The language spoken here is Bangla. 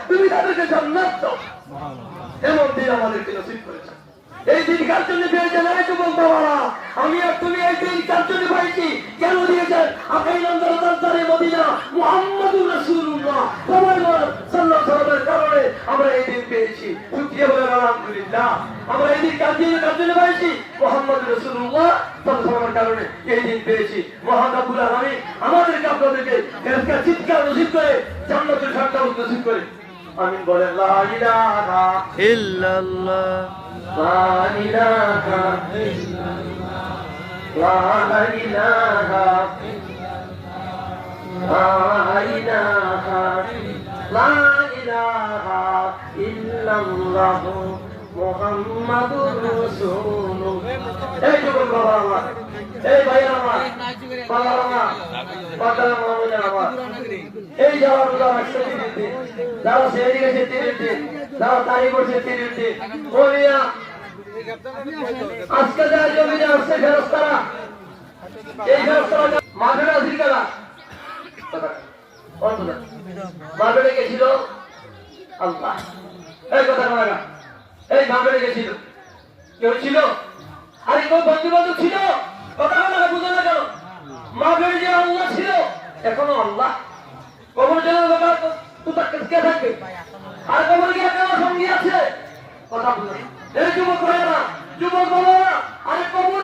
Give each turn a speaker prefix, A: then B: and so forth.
A: তুমি তাদেরকে জান্নাত দাও। এমন দিন আমাদেরকে নসিব করেছে। এই দিন কার জন্য পেয়েছে না যুবক বাবারা? আমি আর তুমি এই দিন কার জন্য পাইছি? কেন দিয়েছেন? মদিনা মুহাম্মাদুর রাসূলুল্লাহ সাল্লাল্লাহু আলাইহি ওয়াসাল্লামের কারণে আমরা এই দিন পেয়েছি। শুকরিয়া বলেন আলহামদুলিল্লাহ। আমরা এই দিন কার জন্য পাইছি? মুহাম্মাদুর রাসূলুল্লাহ সাল্লাল্লাহু আলাইহি ওয়াসাল্লামের কারণে এই দিন পেয়েছি। মহান রব্বুল আলামিন আমাদেরকে আপনাদেরকে একটা চিৎকার নসিব করে জান্নাতুল ফেরদাউস নসিব করে। আমিন বলেন লা ইলাহা
B: ইল্লাল্লাহ
A: লা ইলাহা ইল্লাল্লাহ লা ইলাহা লা ইলাহা লা ইলাহা ইল্লাল্লাহ মুহাম্মাদুর রাসূলুল্লাহ। এই যুবক বাবা আমার, এই ভাইরা আমার, বাবা আমার, বাবা আমার, এই যাওয়ার রোজা রাখছে দিতে, যারা সেদিকে গেছে দিতে, যারা তারিখ করছে দিতে, বলিয়া আজকে যারা জমিনে আসছে ফেরস্তারা, এই ফেরস্তারা মাঠে আসির কারা মাঠে গেছিল আল্লাহ। এই কথা বলা, এই মাঠে গেছিল কেউ ছিল? আরে কেউ বন্ধু বান্ধব ছিল? কথা বলা বুঝে না কেন? মাঠে যে আল্লাহ ছিল, এখনো আল্লাহ। কবর জেলার ব্যাপার কে থাকবে? আর কবর গিয়ে কেন সঙ্গী আছে? কথা বুঝে। এই যুবক ভাইয়েরা, যুবক বাবারা, আরে কবর